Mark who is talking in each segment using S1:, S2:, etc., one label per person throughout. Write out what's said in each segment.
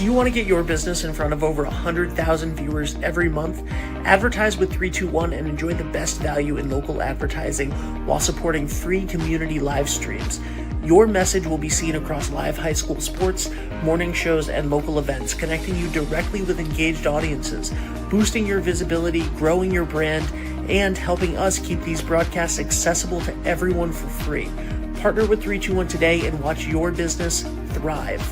S1: Do you want to get your business in front of over 100,000 viewers every month? Advertise with 321 and enjoy the best value in local advertising while supporting free community live streams. Your message will be seen across live high school sports, morning shows, and local events, connecting you directly with engaged audiences, boosting your visibility, growing your brand, and helping us keep these broadcasts accessible to everyone for free. Partner with 321 today and watch your business thrive.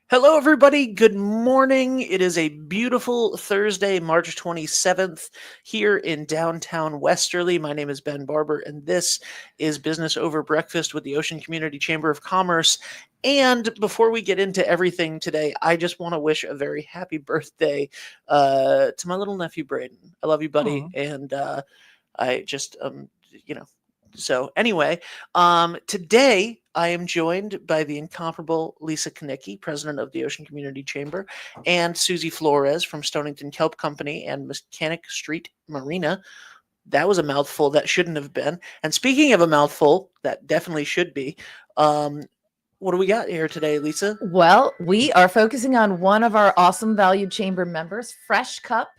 S1: Hello, everybody. Good morning. It is a beautiful Thursday, March 27th, here in downtown Westerly. My name is Ben Barber, and this is Business Over Breakfast with the Ocean Community Chamber of Commerce. And before we get into everything today, I just want to wish a very happy birthday to my little nephew, Braden. I love you, buddy.
S2: Aww.
S1: And I just, So anyway, today I am joined by the incomparable Lisa Knickie, president of the Ocean Community Chamber, and Suzie Flores from Stonington Kelp Company and Mechanic Street Marina. That was a mouthful that shouldn't have been. And speaking of a mouthful, that definitely should be. What do we got here today, Lisa?
S2: Well, we are focusing on one of our awesome valued chamber members, Fresh Cup.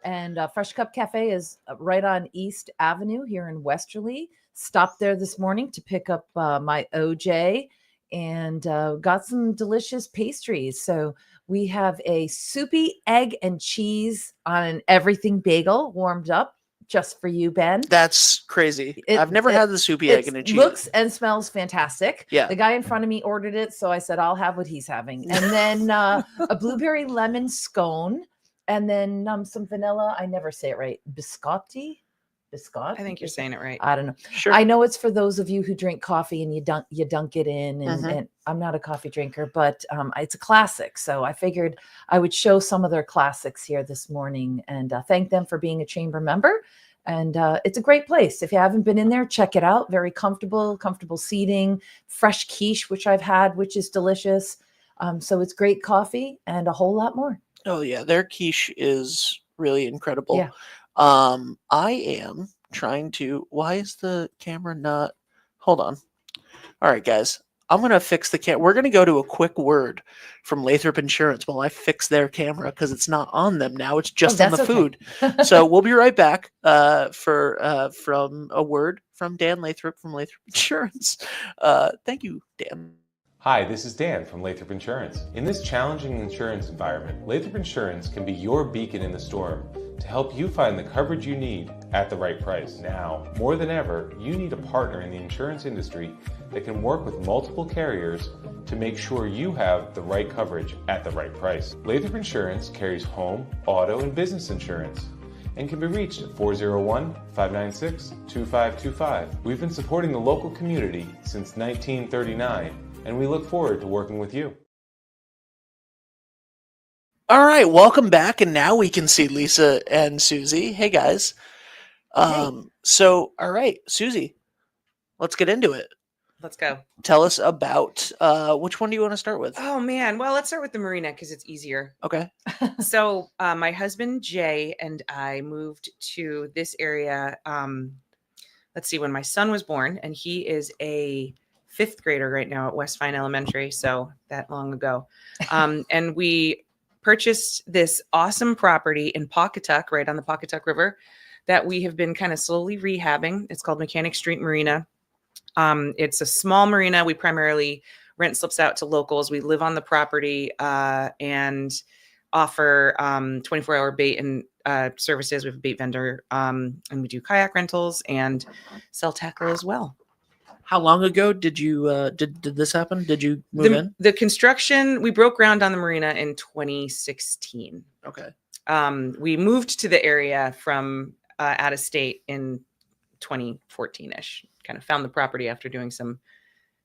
S2: And Fresh Cup Cafe is right on East Avenue here in Westerly. Stopped there this morning to pick up my OJ and got some delicious pastries. So we have a soupy egg and cheese on an everything bagel warmed up just for you, Ben.
S1: That's crazy. I've never had the soupy egg and cheese.
S2: Looks and smells fantastic.
S1: Yeah.
S2: The guy in front of me ordered it, so I said, I'll have what he's having. And then a blueberry lemon scone. And then some vanilla. I never say it right. Biscotti? Biscotti?
S3: I think you're saying it right.
S2: I don't know.
S1: Sure.
S2: I know it's for those of you who drink coffee and you dunk it in. And I'm not a coffee drinker, but it's a classic. So I figured I would show some of their classics here this morning and thank them for being a chamber member. And it's a great place. If you haven't been in there, check it out. Very comfortable seating, fresh quiche, which I've had, which is delicious. So it's great coffee and a whole lot more.
S1: Oh yeah, their quiche is really incredible.
S2: Yeah.
S1: I am trying to. Why is the camera not? Hold on. All right, guys. I'm gonna fix the camera. We're gonna go to a quick word from Lathrop Insurance while I fix their camera because it's not on them now. It's just on the food. So we'll be right back from a word from Dan Lathrop from Lathrop Insurance. Thank you, Dan.
S4: Hi, this is Dan from Lathrop Insurance. In this challenging insurance environment, Lathrop Insurance can be your beacon in the storm to help you find the coverage you need at the right price. Now, more than ever, you need a partner in the insurance industry that can work with multiple carriers to make sure you have the right coverage at the right price. Lathrop Insurance carries home, auto, and business insurance and can be reached at 401-596-2525. We've been supporting the local community since 1939. And we look forward to working with you.
S1: All right, welcome back. And now we can see Lisa and Suzie. Hey, guys.
S2: Hey.
S1: So, all right, Suzie, let's get into it.
S3: Let's go.
S1: Tell us about which one do you want to start with?
S3: Oh, man. Well, let's start with the Marina because it's easier.
S1: Okay.
S3: So my husband, Jay, and I moved to this area, let's see, when my son was born. And he is a fifth grader right now at West Fine Elementary, so that long ago. And we purchased this awesome property in Pawcatuck, right on the Pawcatuck River, that we have been kind of slowly rehabbing. It's called Mechanic Street Marina. It's a small marina. We primarily rent slips out to locals. We live on the property and offer 24-hour bait and services. We have a bait vendor, and we do kayak rentals and sell tackle as well.
S1: How long ago did you did this happen? Did you move in?
S3: The construction, we broke ground on the marina in 2016.
S1: Okay.
S3: We moved to the area from out of state in 2014-ish. Kind of found the property after doing some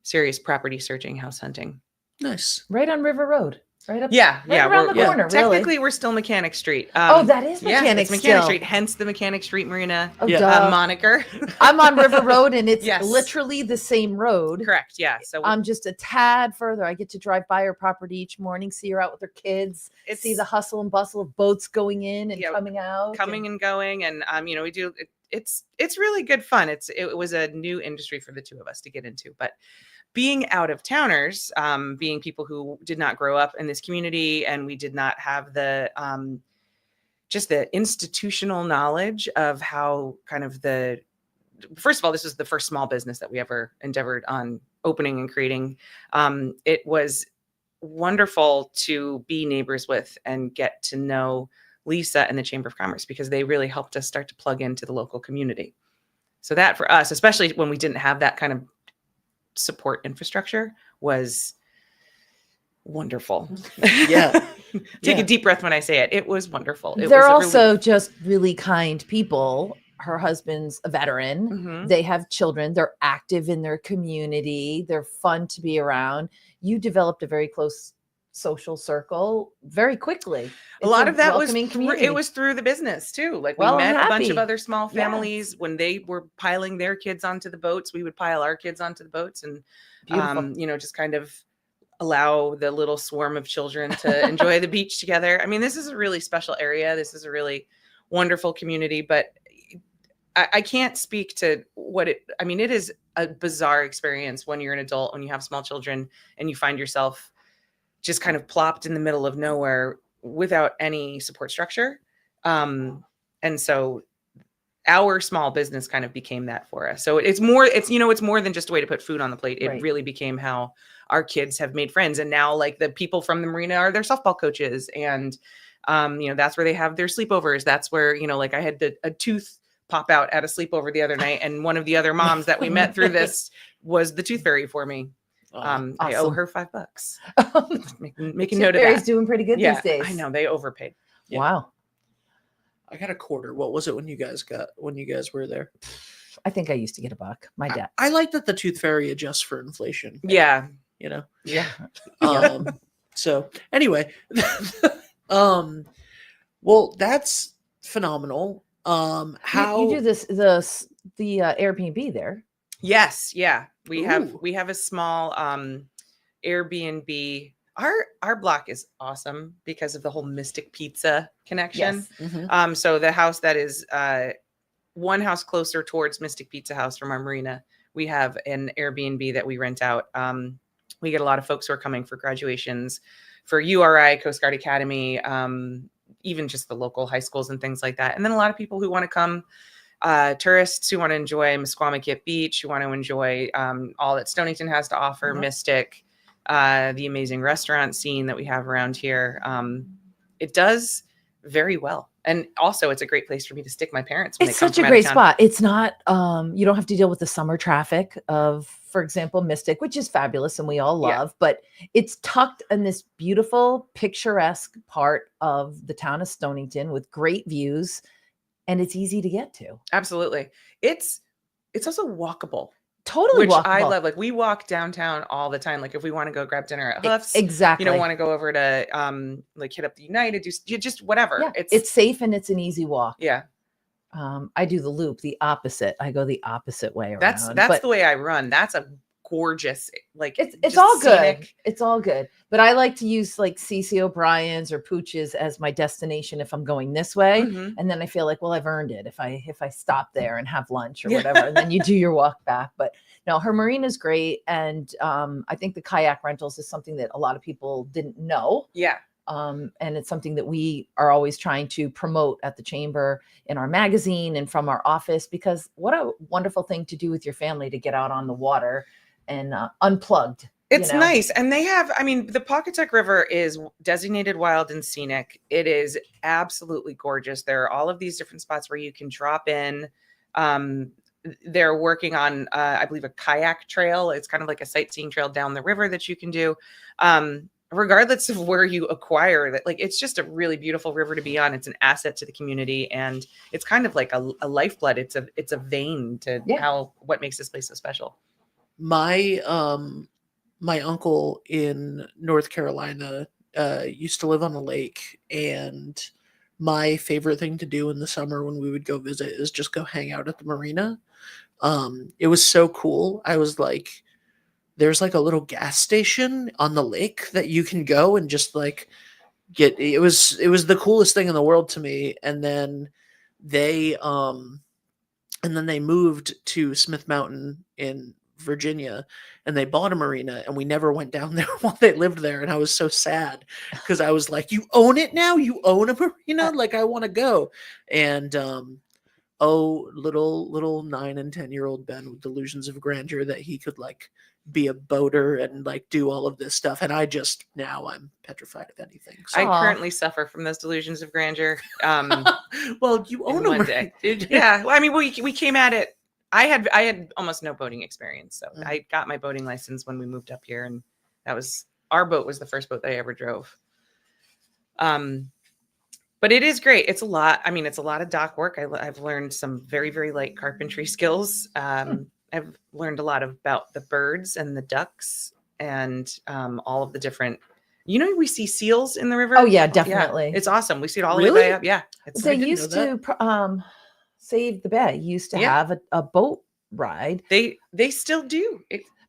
S3: serious property searching, house hunting.
S1: Nice.
S2: Right on River Road. Right up
S3: around
S2: the corner.
S3: Technically, we're still Mechanic Street.
S2: That is Mechanic
S3: it's Mechanic Street, hence the Mechanic Street Marina moniker.
S2: I'm on River Road, and it's
S3: Yes.
S2: literally the same road.
S3: Correct. Yeah. So
S2: I'm just a tad further. I get to drive by her property each morning, see her out with her kids, see the hustle and bustle of boats going in and coming out,
S3: coming and going, and we do. it's really good fun. It was a new industry for the two of us to get into, but being out of towners, being people who did not grow up in this community, and we did not have the just the institutional knowledge of how kind of first of all, this was the first small business that we ever endeavored on opening and creating. It was wonderful to be neighbors with and get to know Lisa and the Chamber of Commerce, because they really helped us start to plug into the local community. So that for us, especially when we didn't have that kind of support infrastructure, was wonderful.
S1: Yeah.
S3: Take a deep breath when I say it. It was wonderful.
S2: They're also just really kind people. Her husband's a veteran.
S3: Mhm.
S2: They have children. They're active in their community. They're fun to be around. You developed a very close social circle very quickly.
S3: A lot of that was
S2: community.
S3: it was through the business too. Like we
S2: Well,
S3: met
S2: I'm
S3: a bunch of
S2: happy.
S3: other small families when they were piling their kids onto the boats. We would pile our kids onto the boats, and
S2: Beautiful.
S3: just kind of allow the little swarm of children to enjoy the beach together. I mean, this is a really special area. This is a really wonderful community, but I can't speak to it is a bizarre experience when you're an adult, when you have small children and you find yourself just kind of plopped in the middle of nowhere without any support structure. And so our small business kind of became that for us. So it's more than just a way to put food on the plate. It
S2: Right.
S3: really became how our kids have made friends. And now like the people from the marina are their softball coaches. And, that's where they have their sleepovers. That's where, like I had a tooth pop out at a sleepover the other night. And one of the other moms that we met through this was the tooth fairy for me.
S2: Awesome.
S3: I owe her $5. Making note of
S2: Fairy's
S3: that.
S2: doing pretty good these days.
S3: I know, they overpaid.
S1: Yeah.
S2: Wow.
S1: I got a quarter. What was it when you guys were there?
S2: I think I used to get $1. My dad.
S1: I like that the tooth fairy adjusts for inflation.
S3: Yeah.
S2: Yeah.
S1: So anyway, well, that's phenomenal. How
S2: you do this the Airbnb there?
S3: Yes. Yeah. We
S1: Ooh.
S3: have a small Airbnb. Our block is awesome because of the whole Mystic Pizza connection.
S2: Yes.
S1: Mhm.
S3: So the house that is one house closer towards Mystic Pizza House from our marina, we have an Airbnb that we rent out. We get a lot of folks who are coming for graduations for URI, Coast Guard Academy, even just the local high schools and things like that. And then a lot of people who want to come, tourists who want to enjoy Musquamaket Beach, who want to enjoy all that Stonington has to offer,
S2: Mhm.
S3: Mystic, the amazing restaurant scene that we have around here. It does very well. And also it's a great place for me to stick my parents when
S2: It's
S3: they come
S2: such a
S3: from out of
S2: great
S3: town.
S2: spot. It's not you don't have to deal with the summer traffic of, for example, Mystic, which is fabulous and we all
S3: Yeah.
S2: love, but it's tucked in this beautiful, picturesque part of the town of Stonington with great views, and it's easy to get to.
S3: Absolutely. It's also walkable,
S2: Totally
S3: which I
S2: walkable.
S3: love. Like we walk downtown all the time. Like if we want to go grab dinner at Hoofs,
S2: Exactly.
S3: want to go over to like hit up the United, do just whatever.
S2: Yeah, it's safe and it's an easy walk.
S3: yeah.
S2: I do the loop, the opposite. I go the opposite way around.
S3: That's
S2: but
S3: the way I run. That's a gorgeous, like
S2: it's
S3: just
S2: all good.
S3: scenic.
S2: It's all good. But I like to use like CC O'Brien's or Pooch's as my destination if I'm going this way.
S3: Mhm.
S2: And then I feel like, well, I've earned it if I stop there and have lunch or
S3: Yeah.
S2: whatever. And then you do your walk back. But no, her marina's great. And I think the kayak rentals is something that a lot of people didn't know.
S3: Yeah.
S2: And it's something that we are always trying to promote at the chamber in our magazine and from our office, because what a wonderful thing to do with your family to get out on the water and unplugged.
S3: It's nice. And they have, the Pawcatuck River is designated wild and scenic. It is absolutely gorgeous. There are all of these different spots where you can drop in. They're working on, I believe, a kayak trail. It's kind of like a sightseeing trail down the river that you can do. Regardless of where you acquire that, like, it's just a really beautiful river to be on. It's an asset to the community, and it's kind of like a lifeblood. It's a vein to what makes this place so special.
S1: My uncle in North Carolina used to live on a lake, and my favorite thing to do in the summer when we would go visit is just go hang out at the marina. It was so cool. I was like, there's like a little gas station on the lake that you can go and just like get. It was the coolest thing in the world to me. And then they and then they moved to Smith Mountain in Virginia, and they bought a marina, and we never went down there while they lived there. And I was so sad because I was like, "You own it now? You own a marina? Like, I want to go." And oh, little 9 and 10-year-old Ben with delusions of grandeur that he could like be a boater and like do all of this stuff, and now I'm petrified of anything. So.
S3: I currently suffer from those delusions of grandeur.
S1: Well, you own
S3: in
S1: a
S3: one
S1: marina.
S3: day. Yeah. Well, I mean, we came at it. I had almost no boating experience, so I got my boating license when we moved up here, and our boat was the first boat that I ever drove. But it is great. It's a lot. I mean, it's a lot of dock work. I've learned some very, very light carpentry skills. I've learned a lot about the birds and the ducks and all of the different. We see seals in the river.
S2: Oh yeah, definitely.
S3: Yeah, it's awesome. We see it all the
S1: Really?
S3: way up. Yeah,
S2: They used to Save the Bay used to have a boat ride.
S3: They still do.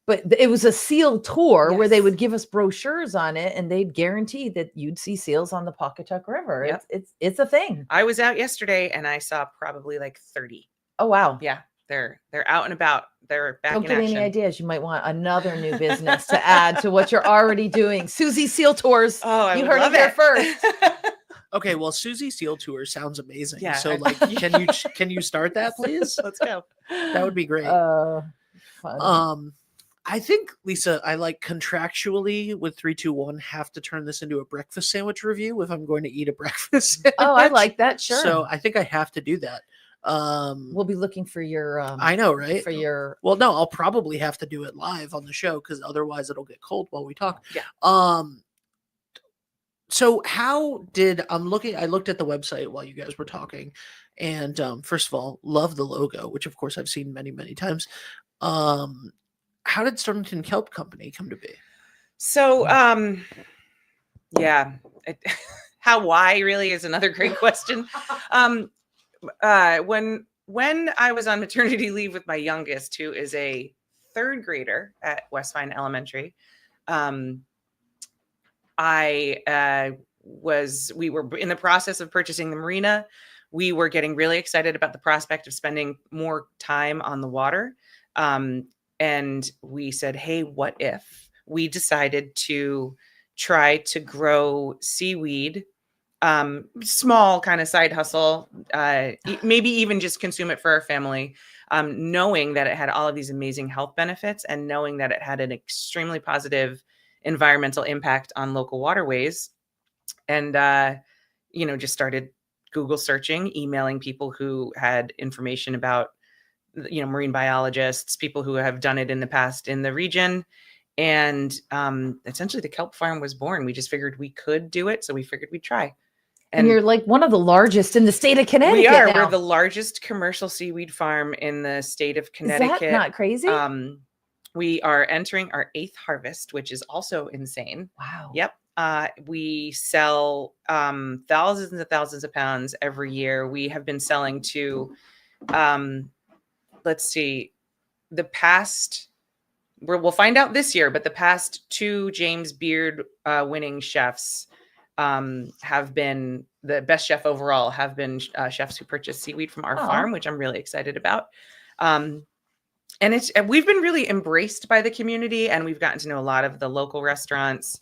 S2: But it was a seal tour where they
S3: Yes.
S2: would give us brochures on it, and they'd guarantee that you'd see seals on the Pawcatuck River.
S3: Yep.
S2: It's a thing.
S3: I was out yesterday and I saw probably like 30.
S2: Oh wow.
S3: Yeah, they're out and about. They're back
S2: Don't
S3: in
S2: get
S3: action.
S2: any ideas. You might want another new business to add to what you're already doing. Suzie Seal Tours.
S3: Oh, I
S2: you
S3: would
S2: heard
S3: love
S2: it here
S3: it.
S2: first.
S1: Okay, well, Suzie Seal Tour sounds amazing.
S3: Yeah,
S1: So,
S3: I-
S1: like, can you start that, please?
S3: Let's go.
S1: That would be great.
S2: Fun.
S1: I think, Lisa, I like contractually with 321 have to turn this into a breakfast sandwich review if I'm going to eat a breakfast sandwich.
S2: Oh, I like that. Sure.
S1: So I think I have to do that.
S2: We'll be looking for your.
S1: I know, right?
S2: For your.
S1: Well, no, I'll probably have to do it live on the show because otherwise it'll get cold while we talk.
S3: Yeah.
S1: So how did I looked at the website while you guys were talking, and first of all, love the logo, which of course I've seen many, many times. How did Stonington Kelp Company come to be?
S3: So, why really is another great question. When I was on maternity leave with my youngest, who is a third grader at West Vine Elementary, we were in the process of purchasing the marina. We were getting really excited about the prospect of spending more time on the water. And we said, hey, what if we decided to try to grow seaweed, small kind of side hustle, maybe even just consume it for our family, knowing that it had all of these amazing health benefits and knowing that it had an extremely positive environmental impact on local waterways. And, just started Google searching, emailing people who had information about marine biologists, people who have done it in the past in the region. And essentially the kelp farm was born. We just figured we could do it. So we figured we'd try.
S2: And you're like one of the largest in the state of Connecticut.
S3: We are.
S2: Now.
S3: We're the largest commercial seaweed farm in the state of Connecticut.
S2: Is that not crazy?
S3: We are entering our 8th harvest, which is also insane.
S2: Wow.
S3: Yep. We sell thousands and thousands of pounds every year. We have been selling to let's see, we'll find out this year, but the past 2 James Beard winning chefs have been the best chef overall, have been chefs who purchased seaweed from our farm, which I'm really excited about. And we've been really embraced by the community, and we've gotten to know a lot of the local restaurants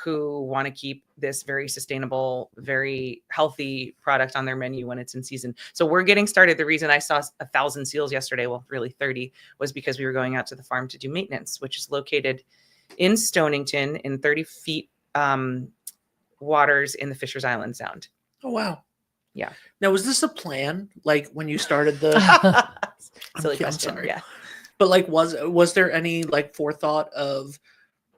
S3: who want to keep this very sustainable, very healthy product on their menu when it's in season. So we're getting started. The reason I saw 1,000 seals yesterday, well, really 30, was because we were going out to the farm to do maintenance, which is located in Stonington in 30 feet waters in the Fisher's Island Sound.
S1: Oh, wow.
S3: Yeah.
S1: Now, was this a plan? Like when you started the,
S3: Silly
S1: I'm
S3: question.
S1: sorry.
S3: Yeah.
S1: But like, was there any like forethought of,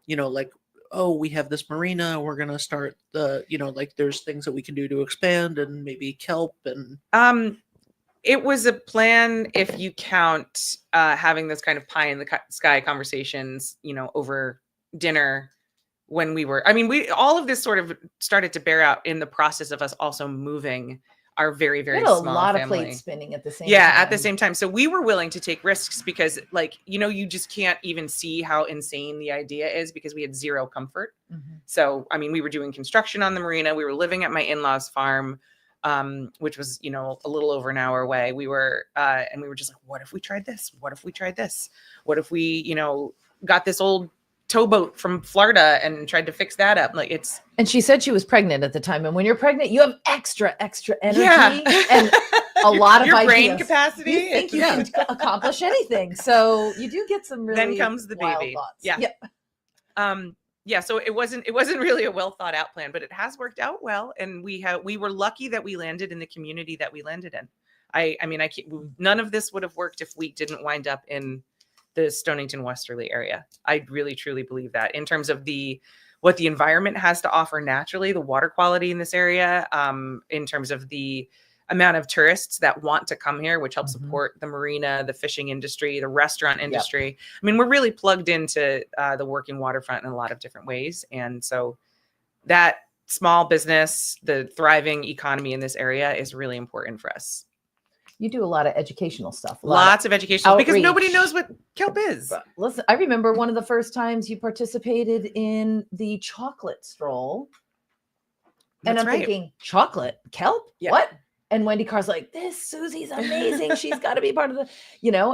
S1: like, oh, we have this marina, we're going to start like there's things that we can do to expand and maybe kelp and.
S3: It was a plan if you count having this kind of pie in the sky conversations, over dinner when all of this sort of started to bear out in the process of us also moving our very, very
S2: You had
S3: small
S2: a lot
S3: family.
S2: of plates spinning at the same time.
S3: Yeah, at the same time. So we were willing to take risks because you just can't even see how insane the idea is because we had zero comfort.
S2: Mhm.
S3: So, we were doing construction on the marina. We were living at my in-laws farm. which was, a little over an hour away. We were just like, what if we tried this? What if we tried this? What if we, got this old towboat from Florida and tried to fix that up? Like
S2: And she said she was pregnant at the time. And when you're pregnant, you have extra energy
S3: Yeah.
S2: and a lot of
S3: your
S2: ideas.
S3: brain capacity.
S2: You think you can accomplish anything. So you do get some really
S3: Then comes the
S2: wild
S3: baby.
S2: thoughts.
S3: Yeah. Yeah. So it wasn't really a well thought out plan, but it has worked out well. And we were lucky that we landed in the community that we landed in. I mean, none of this would have worked if we didn't wind up in the Stonington Westerly area. I really, truly believe that in terms of what the environment has to offer naturally, the water quality in this area, in terms of the amount of tourists that want to come here, which helps support the marina, the fishing industry, the restaurant industry. Yep. I mean, we're really plugged into the working waterfront in a lot of different ways. And so that small business, the thriving economy in this area is really important for us.
S2: You do a lot of educational stuff.
S3: Lots of educational, because nobody knows what kelp is.
S2: But listen, I remember one of the first times you participated in the chocolate stroll. And I'm thinking, chocolate, kelp? Yeah. What? And Wendy Carr's like, this Suzie's amazing. She's got to be part of the,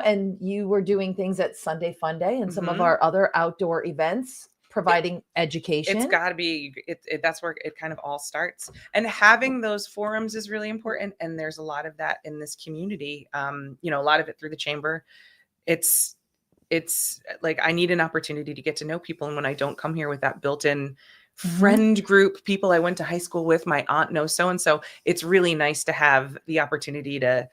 S2: and you were doing things at Sunday Fun Day and some of our other outdoor events, providing education.
S3: It's got to be, that's where it kind of all starts. And having those forums is really important. And there's a lot of that in this community. A lot of it through the chamber. It's like, I need an opportunity to get to know people. And when I don't come here with that built-in friend group, people I went to high school with, my aunt knows so-and-so, it's really nice to have the opportunity to,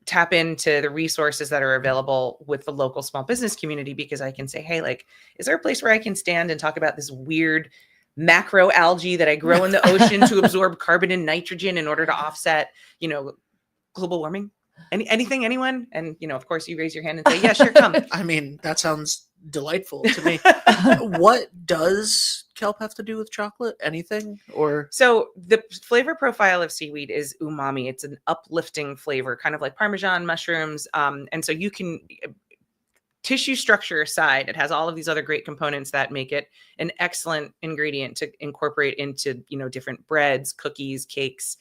S3: tap into the resources that are available with the local small business community, because I can say, hey, like, is there a place where I can stand and talk about this weird macro algae that I grow in the ocean to absorb carbon and nitrogen in order to offset, global warming? Anything, anyone? And, of course you raise your hand and say, yeah, sure, come.
S1: I mean, that sounds delightful to me. What does kelp have to do with chocolate? Anything? Or
S3: so the flavor profile of seaweed is umami. It's an uplifting flavor, kind of like Parmesan mushrooms. And so you can, tissue structure aside, it has all of these other great components that make it an excellent ingredient to incorporate into, different breads, cookies, cakes,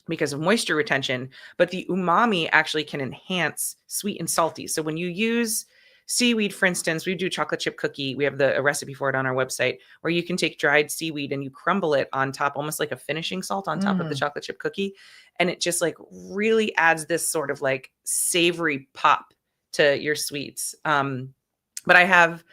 S3: because of moisture retention. But the umami actually can enhance sweet and salty. So when you use seaweed, for instance, we do chocolate chip cookie. We have a recipe for it on our website, where you can take dried seaweed and you crumble it on top, almost like a finishing salt on top of the chocolate chip cookie. And it just like really adds this sort of like savory pop to your sweets. But I have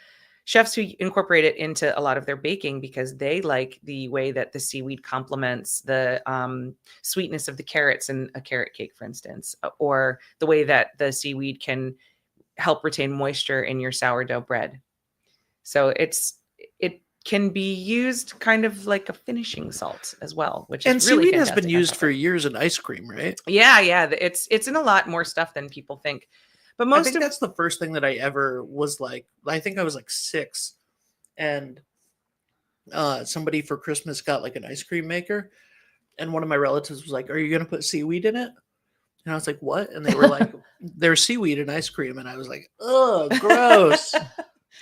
S3: chefs who incorporate it into a lot of their baking because they like the way that the seaweed complements the sweetness of the carrots in a carrot cake, for instance, or the way that the seaweed can help retain moisture in your sourdough bread. So it can be used kind of like a finishing salt as well, which is really
S1: seaweed has been used for years in ice cream, right?
S3: Yeah. It's in a lot more stuff than people think. But
S1: I think that's the first thing that I ever was like, I think I was like 6, and somebody for Christmas got like an ice cream maker, and one of my relatives was like, are you going to put seaweed in it? And I was like, what? And they were like, there's seaweed in ice cream. And I was like, oh, gross.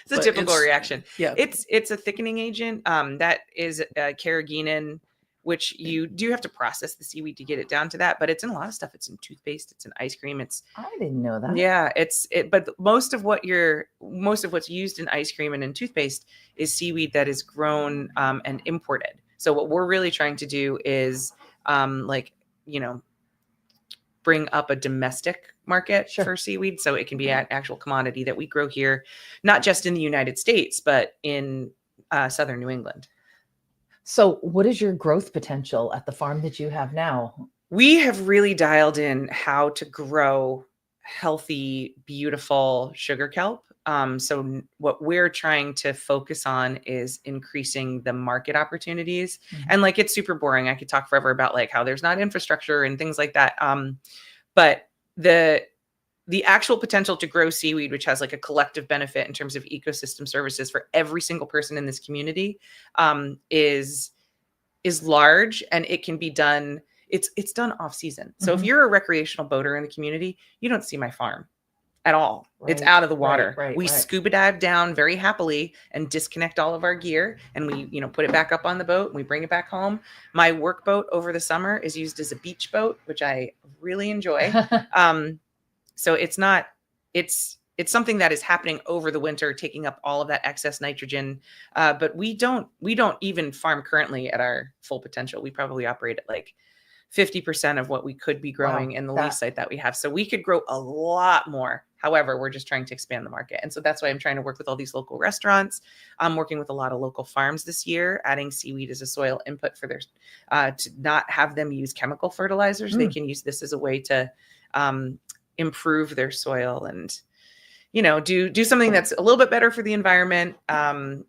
S3: It's a typical reaction.
S1: Yeah.
S3: It's a thickening agent. That is carrageenan, which you do have to process the seaweed to get it down to that, but it's in a lot of stuff. It's in toothpaste, it's in ice cream.
S2: I didn't know that.
S3: Yeah, but most of what's used in ice cream and in toothpaste is seaweed that is grown and imported. So what we're really trying to do is bring up a domestic market for seaweed, so it can be an actual commodity that we grow here, not just in the United States, but in southern New England.
S2: So what is your growth potential at the farm that you have now?
S3: We have really dialed in how to grow healthy, beautiful sugar kelp. So what we're trying to focus on is increasing the market opportunities. And like, it's super boring. I could talk forever about like how there's not infrastructure and things like that. But the actual potential to grow seaweed, which has like a collective benefit in terms of ecosystem services for every single person in this community, is large, and it can be done. It's done off season. So if you're a recreational boater in the community, you don't see my farm at all. It's
S2: Right,
S3: out of the water.
S2: right,
S3: We
S2: right.
S3: scuba dive down very happily and disconnect all of our gear, and we, put it back up on the boat and we bring it back home. My work boat over the summer is used as a beach boat, which I really enjoy. So it's something that is happening over the winter, taking up all of that excess nitrogen. But we don't even farm currently at our full potential. We probably operate at like 50% of what we could be growing in the lease site that we have. So we could grow a lot more. However, we're just trying to expand the market. And so that's why I'm trying to work with all these local restaurants. I'm working with a lot of local farms this year, adding seaweed as a soil input for their, to not have them use chemical fertilizers. They can use this as a way to improve their soil and, do something that's a little bit better for the environment,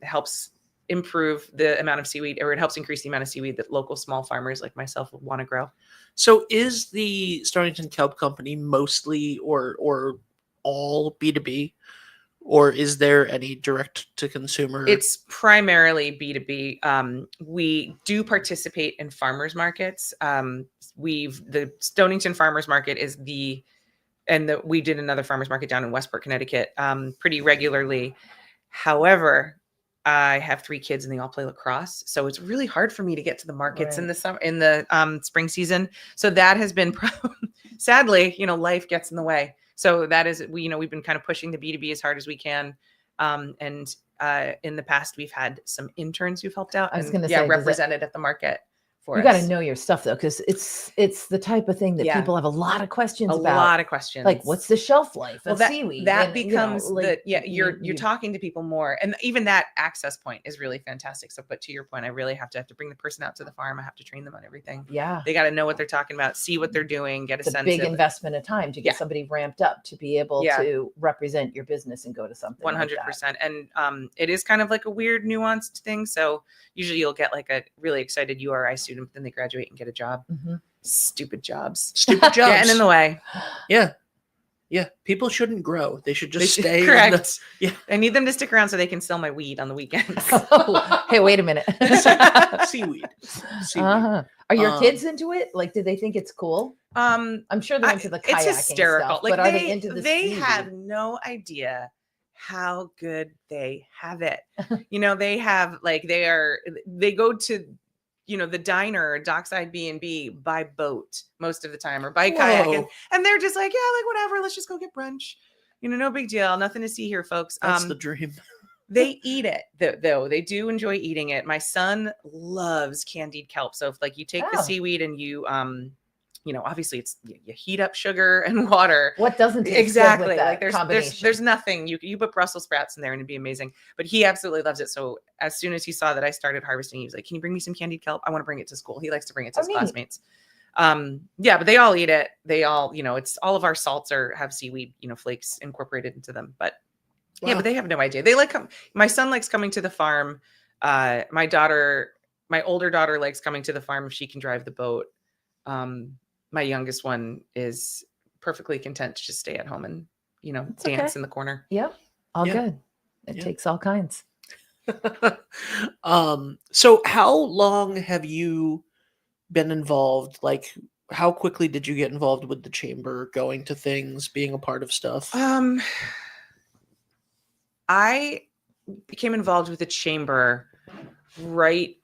S3: helps improve the amount of seaweed, or it helps increase the amount of seaweed that local small farmers like myself would want to grow.
S1: So is the Stonington Kelp Company mostly or all B2B, or is there any direct to consumer?
S3: It's primarily B2B. We do participate in farmers markets. The Stonington Farmers Market is we did another farmers market down in Westport, Connecticut, pretty regularly. However, I have 3 kids and they all play lacrosse. So it's really hard for me to get to the markets in the summer, in the spring season. So that has been, sadly, life gets in the way. So that is, we've been kind of pushing the B2B as hard as we can. And in the past, we've had some interns who've helped out.
S2: I was going to say,
S3: represented at the market.
S2: You got to know your stuff though, because it's the type of thing that people have a lot of questions about.
S3: A lot of questions.
S2: Like, what's the shelf life of seaweed?
S3: That becomes you're talking to people more, and even that access point is really fantastic. So, but to your point, I really have to bring the person out to the farm. I have to train them on everything.
S2: Yeah,
S3: they got to know what they're talking about, see what they're doing, get a sense.
S2: It's a big investment of time to get somebody ramped up to be able to represent your business and go to something.
S3: 100%, and it is kind of like a weird, nuanced thing. So usually you'll get like a really excited URI student, but then they graduate and get a job. Stupid jobs. Getting in the way.
S1: Yeah. People shouldn't grow. They should just stay.
S3: Correct. I need them to stick around so they can sell my weed on the weekends.
S2: Hey, wait a minute.
S1: Seaweed.
S2: Are your kids into it? Like, do they think it's cool? I'm sure they're into the kayaking.
S3: It's hysterical.
S2: Stuff, but are they into the
S3: They
S2: seaweed?
S3: have no idea how good they have it. They have they go to the diner, dockside B&B, by boat most of the time, or by kayak, and they're just like, whatever, let's just go get brunch. No big deal, nothing to see here, folks.
S1: That's the dream.
S3: They eat it though. They do enjoy eating it. My son loves candied kelp. So if you take the seaweed and you obviously it's you heat up sugar and water.
S2: What doesn't taste
S3: exactly
S2: good with that
S3: there's nothing you put Brussels sprouts in there and it'd be amazing. But he absolutely loves it. So as soon as he saw that I started harvesting, he was like, "Can you bring me some candied kelp? I want to bring it to school." He likes to bring it to his classmates. But they all eat it. They all, it's all of our salts have seaweed, flakes incorporated into them. But but they have no idea. They my son likes coming to the farm. My older daughter likes coming to the farm if she can drive the boat. My youngest one is perfectly content to just stay at home and, dance in the corner.
S2: Yep. All good. It takes all kinds.
S1: So how long have you been involved? Like, how quickly did you get involved with the chamber, going to things, being a part of stuff?
S3: I became involved with the chamber right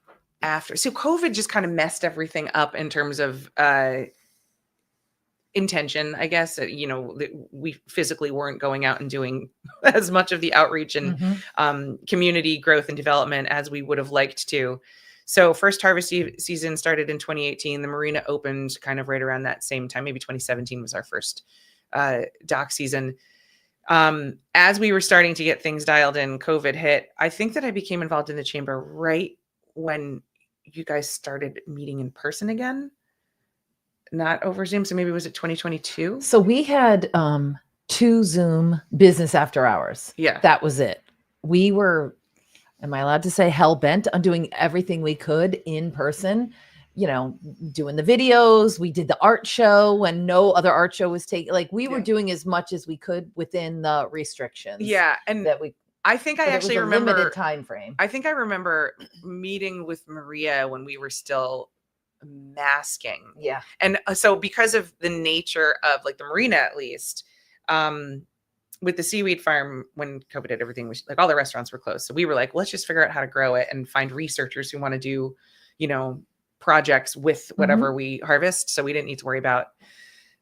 S3: after. So COVID just kind of messed everything up in terms of intention, I guess. We physically weren't going out and doing as much of the outreach and community growth and development as we would have liked to. So first harvest season started in 2018. The Marina opened kind of right around that same time. Maybe 2017 was our first dock season. As we were starting to get things dialed in, COVID hit. I think that I became involved in the chamber right when you guys started meeting in person again, not over Zoom. So maybe was it 2022?
S2: So we had 2 Zoom business after hours.
S3: Yeah.
S2: That was it. We were, am I allowed to say, hell bent on doing everything we could in person, doing the videos. We did the art show when no other art show was taking, we were doing as much as we could within the restrictions.
S3: Yeah. And
S2: that we,
S3: I think I actually remember
S2: limited time frame.
S3: I think I remember meeting with Maria when we were still masking.
S2: Yeah.
S3: And so because of the nature of the Marina, at least, with the seaweed farm, when COVID hit, everything was like all the restaurants were closed. So we were like, let's just figure out how to grow it and find researchers who want to do, projects with whatever we harvest. So we didn't need to worry about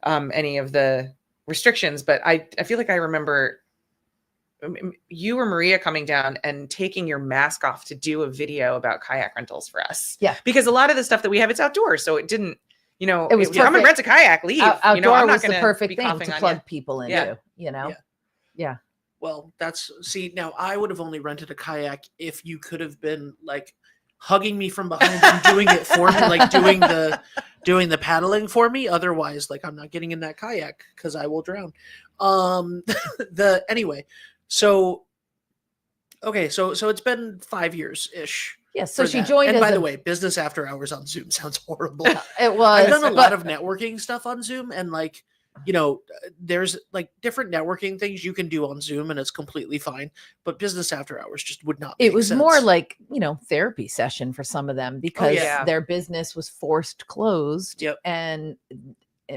S3: any of the restrictions. But I feel like I remember you or Maria coming down and taking your mask off to do a video about kayak rentals for us.
S2: Yeah.
S3: Because a lot of the stuff that we have, it's outdoors. So it didn't,
S2: it was
S3: I'm gonna rent a kayak, leave.
S2: Outdoor
S3: I'm not
S2: was the
S3: gonna
S2: perfect
S3: be
S2: thing
S3: coughing
S2: to
S3: on
S2: plug
S3: you.
S2: people into,
S3: Yeah.
S2: Yeah.
S1: Well, now I would have only rented a kayak if you could have been like hugging me from behind and doing it for me, like doing the paddling for me. Otherwise, like I'm not getting in that kayak because I will drown. Anyway, so okay, so it's been 5 years ish.
S2: Yeah. So
S1: for
S2: she
S1: that.
S2: joined
S1: And
S2: as
S1: by
S2: a-
S1: the way, business after hours on Zoom sounds horrible.
S2: It was.
S1: I've done a
S2: but-
S1: lot of networking stuff on Zoom, and like, there's like different networking things you can do on Zoom, and it's completely fine. But business after hours just would not.
S2: It
S1: make
S2: was
S1: sense.
S2: more like, therapy session for some of them because
S3: yeah.
S2: their business was forced closed.
S1: Yep.
S2: And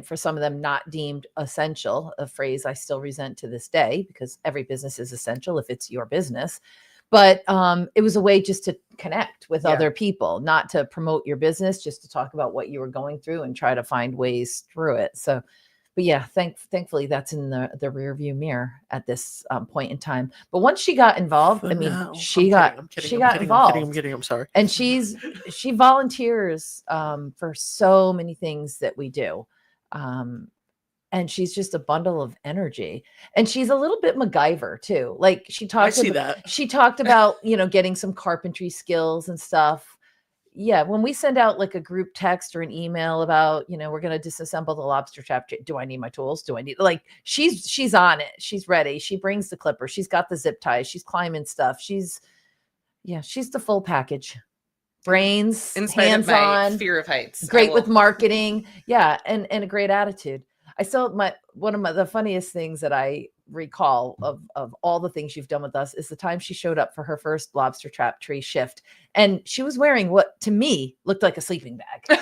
S2: for some of them not deemed essential, a phrase I still resent to this day because every business is essential if it's your business. But it was a way just to connect with other people, not to promote your business, just to talk about what you were going through and try to find ways through it. So, but yeah, thankfully that's in the rear view mirror at this point in time. But once she got involved,
S1: For
S2: I mean,
S1: now.
S2: she
S1: I'm kidding,
S2: got involved.
S1: I'm kidding. I'm sorry.
S2: And she volunteers for so many things that we do. And she's just a bundle of energy. And she's a little bit MacGyver too. Like she
S1: I
S2: talked
S1: see
S2: about,
S1: that.
S2: she talked about, getting some carpentry skills and stuff. Yeah. When we send out like a group text or an email about, we're going to disassemble the lobster trap. Do I need my tools? Do I need, like, she's on it. She's ready. She brings the clipper. She's got the zip ties. She's climbing stuff. She's the full package. Brains,
S3: In spite of my
S2: hands-on,
S3: fear of heights.
S2: great with marketing. Yeah. And a great attitude. I still, one of the funniest things that I recall of all the things you've done with us is the time she showed up for her first lobster trap tree shift. And she was wearing what to me looked like a sleeping bag.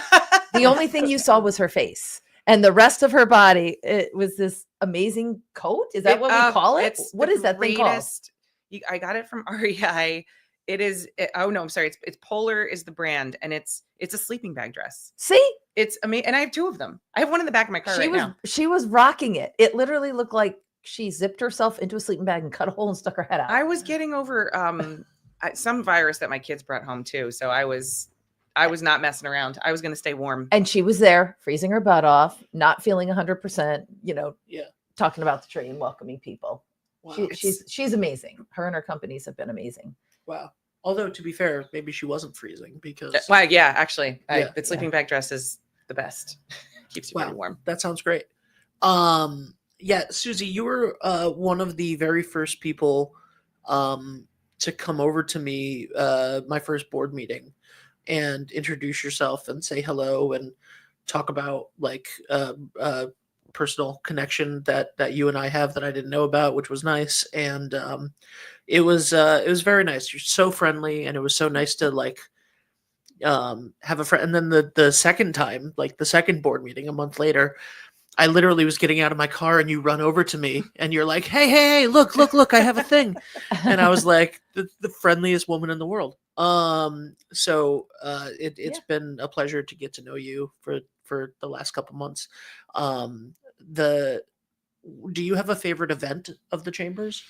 S2: The only thing you saw was her face, and the rest of her body, it was this amazing coat. Is that what we call it? What is that thing called?
S3: I got it from REI. It is. Oh no, I'm sorry. It's Polar is the brand, and it's a sleeping bag dress.
S2: See,
S3: it's amazing, and I have 2 of them. I have one in the back of my car now.
S2: She was rocking it. It literally looked like she zipped herself into a sleeping bag and cut a hole and stuck her head out.
S3: I was getting over some virus that my kids brought home too, so I was not messing around. I was going to stay warm,
S2: and she was there, freezing her butt off, not feeling 100%. Talking about the tree and welcoming people. Wow. She's amazing. Her and her companies have been amazing.
S1: Wow. Although to be fair, maybe she wasn't freezing because.
S3: Well, yeah, actually, the sleeping bag dress is the best. Keeps you really warm.
S1: That sounds great. Yeah, Suzie, you were one of the very first people to come over to me, my first board meeting, and introduce yourself and say hello and talk about like personal connection that you and I have that I didn't know about, which was nice. And it was very nice. You're so friendly, and it was so nice to like have a friend. And then the second time, like the second board meeting a month later, I literally was getting out of my car and you run over to me and you're like, hey, look, I have a thing. And I was like, the friendliest woman in the world. So it's been a pleasure to get to know you for the last couple months. Do you have a favorite event of the Chambers?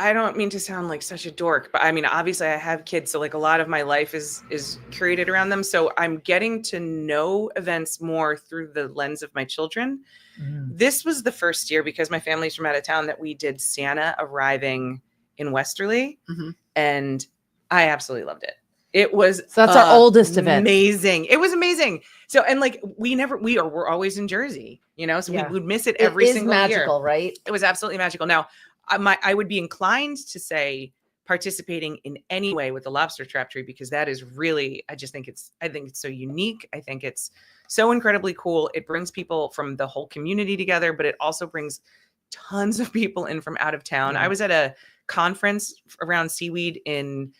S3: I don't mean to sound like such a dork, but I mean, obviously I have kids. So like a lot of my life is created around them. So I'm getting to know events more through the lens of my children. Mm. This was the first year, because my family's from out of town, that we did Santa arriving in Westerly. Mm-hmm. And I absolutely loved it. It was
S2: that's our oldest event.
S3: Amazing. It was amazing. So, and like we're always in Jersey, so we would miss it every single year.
S2: It is magical, right?
S3: It was absolutely magical. Now, I would be inclined to say participating in any way with the lobster trap tree, because that is really, I think it's so unique. I think it's so incredibly cool. It brings people from the whole community together, but it also brings tons of people in from out of town. I was at a conference around seaweed in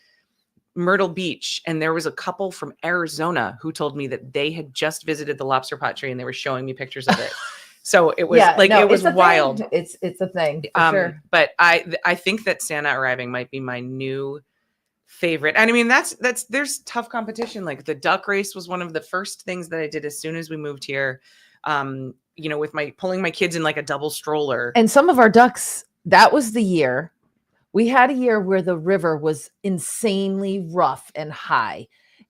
S3: Myrtle Beach, and there was a couple from Arizona who told me that they had just visited the lobster pot tree and they were showing me pictures of it. So it was it was
S2: it's a
S3: wild.
S2: thing. It's a thing for sure.
S3: But I think that Santa arriving might be my new favorite. And I mean, there's tough competition. Like the duck race was one of the first things that I did as soon as we moved here. With pulling my kids in like a double stroller.
S2: And some of our ducks, that was the year. We had a year where the river was insanely rough and high.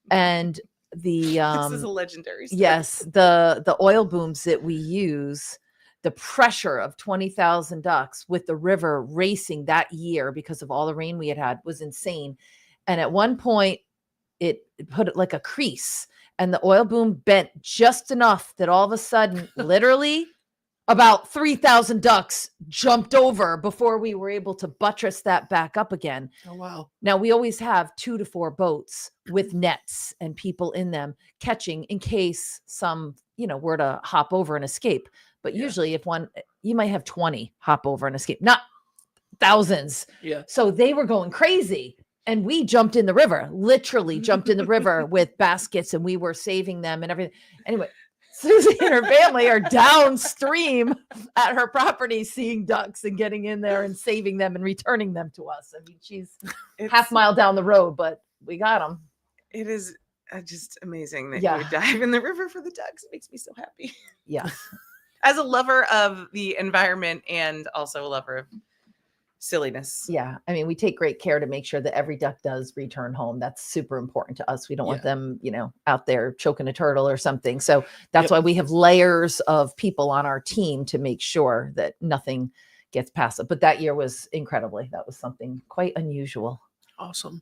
S2: And the
S3: this is a legendary story.
S2: Yes, the oil booms that we use, the pressure of 20,000 ducks with the river racing that year because of all the rain we had was insane. And at one point it put it like a crease, and the oil boom bent just enough that all of a sudden, literally about 3,000 ducks jumped over before we were able to buttress that back up again.
S1: Oh, wow.
S2: Now, we always have 2 to 4 boats with nets and people in them catching in case some, were to hop over and escape. But usually if you might have 20 hop over and escape, not thousands.
S1: Yeah.
S2: So they were going crazy. And we jumped in the river, literally jumped in the river with baskets, and we were saving them and everything. Anyway, Suzie and her family are downstream at her property seeing ducks and getting in there and saving them and returning them to us. I mean, she's half mile down the road, but we got them.
S3: It is just amazing that you would dive in the river for the ducks. It makes me so happy.
S2: Yeah.
S3: As a lover of the environment and also a lover of silliness.
S2: Yeah. I mean, we take great care to make sure that every duck does return home. That's super important to us. We don't want them, out there choking a turtle or something. So that's why we have layers of people on our team to make sure that nothing gets past it. But that year was incredibly, that was something quite unusual.
S1: Awesome.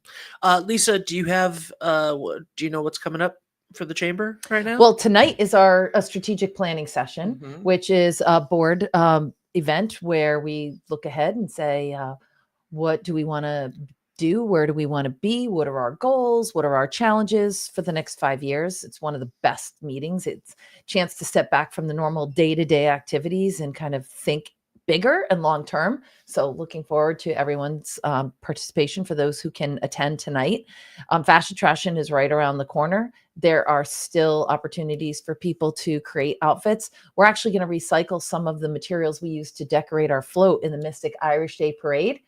S1: Lisa, do you know what's coming up for the chamber right now?
S2: Well, tonight is a strategic planning session, which is a board event where we look ahead and say, what do we want to do? Where do we want to be? What are our goals? What are our challenges for the next 5 years? It's one of the best meetings. It's a chance to step back from the normal day-to-day activities and kind of think bigger and long-term. So looking forward to everyone's participation for those who can attend tonight. Fashion Trashin is right around the corner. There are still opportunities for people to create outfits. We're actually going to recycle some of the materials we used to decorate our float in the Mystic Irish Day Parade.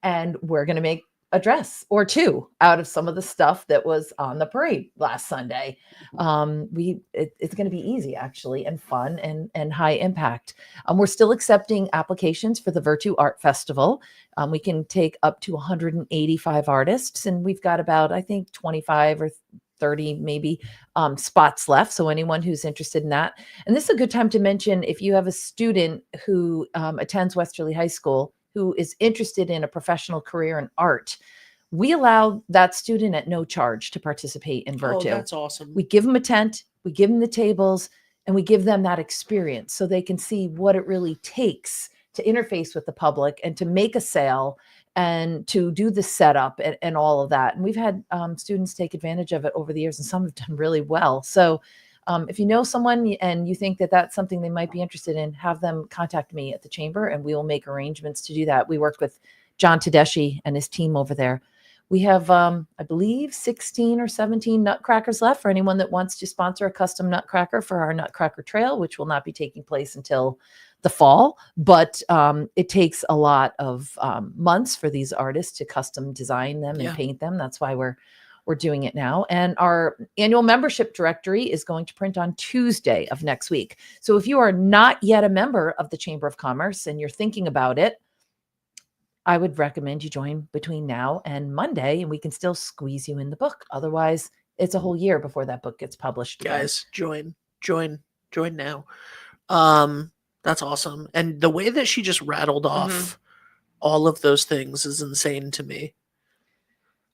S2: And we're going to make a dress or two out of some of the stuff that was on the parade last Sunday. It's going to be easy actually, and fun and high impact. We're still accepting applications for the Virtue Art Festival. We can take up to 185 artists, and we've got about, I think, 25 or 30 maybe spots left. So anyone who's interested in that. And this is a good time to mention, if you have a student who attends Westerly High School who is interested in a professional career in art, we allow that student at no charge to participate in Virtue.
S1: Oh, that's awesome.
S2: We give them a tent, we give them the tables, and we give them that experience so they can see what it really takes to interface with the public and to make a sale and to do the setup and all of that. And we've had students take advantage of it over the years, and some have done really well. So if you know someone and you think that that's something they might be interested in, have them contact me at the chamber and we will make arrangements to do that. We worked with John Tedeschi and his team over there. We have, I believe, 16 or 17 nutcrackers left for anyone that wants to sponsor a custom nutcracker for our Nutcracker Trail, which will not be taking place until the fall. But it takes a lot of months for these artists to custom design them and paint them. That's why we're doing it now. And our annual membership directory is going to print on Tuesday of next week. So if you are not yet a member of the Chamber of Commerce and you're thinking about it, I would recommend you join between now and Monday, and we can still squeeze you in the book. Otherwise, it's a whole year before that book gets published.
S1: Guys, join now. That's awesome. And the way that she just rattled off all of those things is insane to me.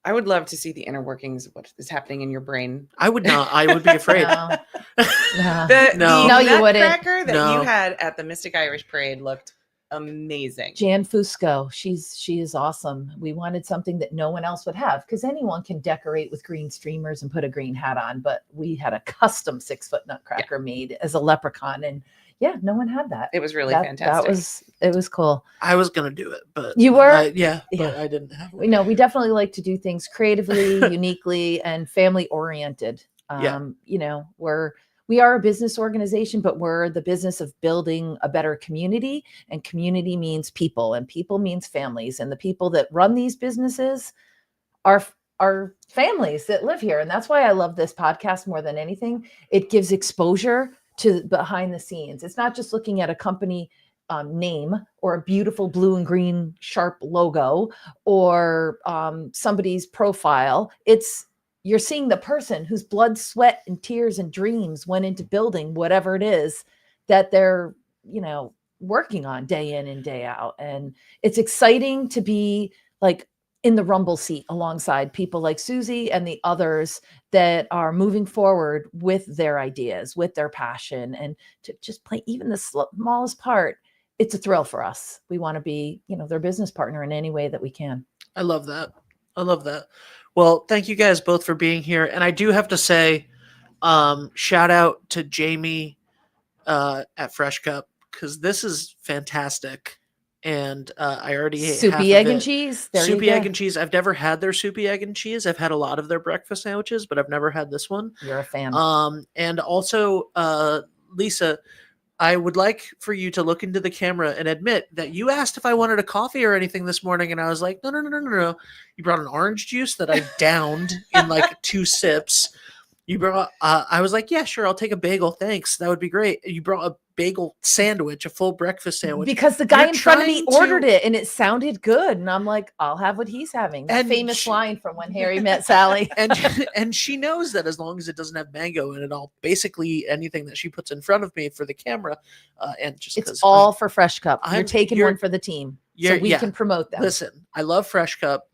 S3: I would love to see the inner workings of what is happening in your brain.
S1: I would not. I would be afraid.
S2: No,
S3: The
S2: you wouldn't.
S3: nutcracker that you had at the Mystic Irish Parade looked amazing.
S2: Jan Fusco, she is awesome. We wanted something that no one else would have, because anyone can decorate with green streamers and put a green hat on, but we had a custom 6-foot nutcracker made as a leprechaun, and no one had that.
S3: It was really fantastic.
S2: It was cool.
S1: I was gonna do it, but
S2: you were,
S1: but I didn't have it.
S2: No, we definitely like to do things creatively, uniquely, and family oriented. we are a business organization, but we're the business of building a better community, and community means people, and people means families, and the people that run these businesses are families that live here. And that's why I love this podcast more than anything. It gives exposure to behind the scenes. It's not just looking at a company name or a beautiful blue and green sharp logo or somebody's profile. You're seeing the person whose blood, sweat, and tears and dreams went into building whatever it is that they're, working on day in and day out. And it's exciting to be like in the rumble seat alongside people like Suzie and the others that are moving forward with their ideas, with their passion, and to just play even the smallest part. It's a thrill for us. We want to be, their business partner in any way that we can.
S1: I love that. Well, thank you guys both for being here. And I do have to say, shout out to Jamie at Fresh Cup, because this is fantastic. And I already ate
S2: soupy egg and cheese.
S1: Soupy egg and cheese. I've never had their soupy egg and cheese. I've had a lot of their breakfast sandwiches, but I've never had this one.
S2: You're a fan.
S1: And also, Lisa, I would like for you to look into the camera and admit that you asked if I wanted a coffee or anything this morning, and I was like, no. You brought an orange juice that I downed in like 2 sips. You brought, I was like, yeah, sure, I'll take a bagel. Thanks. That would be great. You brought a bagel sandwich, a full breakfast sandwich.
S2: Because the guy in front of me ordered it and it sounded good. And I'm like, I'll have what he's having. That famous line from When Harry Met Sally.
S1: And she knows that as long as it doesn't have mango in it, I'll basically anything that she puts in front of me for the camera. And just
S2: it's all for Fresh Cup. You're taking one for the team. So we can promote them.
S1: Listen, I love Fresh Cup.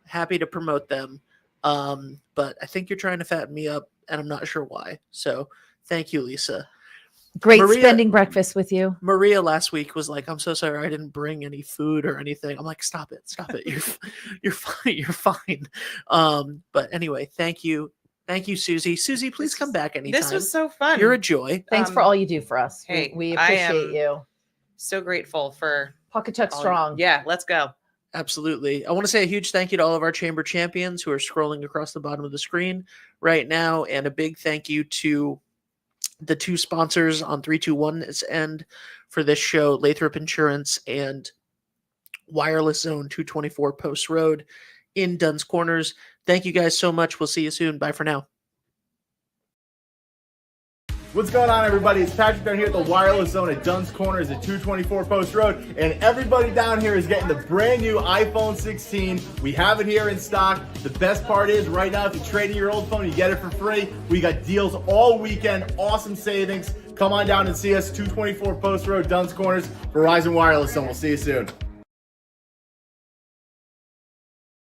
S1: Happy to promote them. But I think you're trying to fatten me up, and I'm not sure why. So thank you, Lisa.
S2: Great spending breakfast with you.
S1: Maria last week was like, I'm so sorry I didn't bring any food or anything. I'm like, stop it. You're fine. But anyway, thank you, Suzie. Suzie, please come back anytime.
S3: This was so fun.
S1: You're a joy.
S2: Thanks for all you do for us.
S3: Hey,
S2: we appreciate you.
S3: So grateful for
S2: Pawcatuck Strong.
S3: Yeah, let's go.
S1: Absolutely. I want to say a huge thank you to all of our chamber champions who are scrolling across the bottom of the screen right now. And a big thank you to the 2 sponsors on 321's end for this show, Lathrop Insurance and Wireless Zone 224 Post Road in Dunn's Corners. Thank you guys so much. We'll see you soon. Bye for now.
S5: What's going on, everybody? It's Patrick down here at the Wireless Zone at Dunn's Corners at 224 Post Road, and everybody down here is getting the brand new iPhone 16. We have it here in stock. The best part is right now, if you trade in your old phone, you get it for free. We got deals all weekend, awesome savings. Come on down and see us, 224 Post Road, Dunn's Corners, Verizon Wireless Zone. We'll see you soon.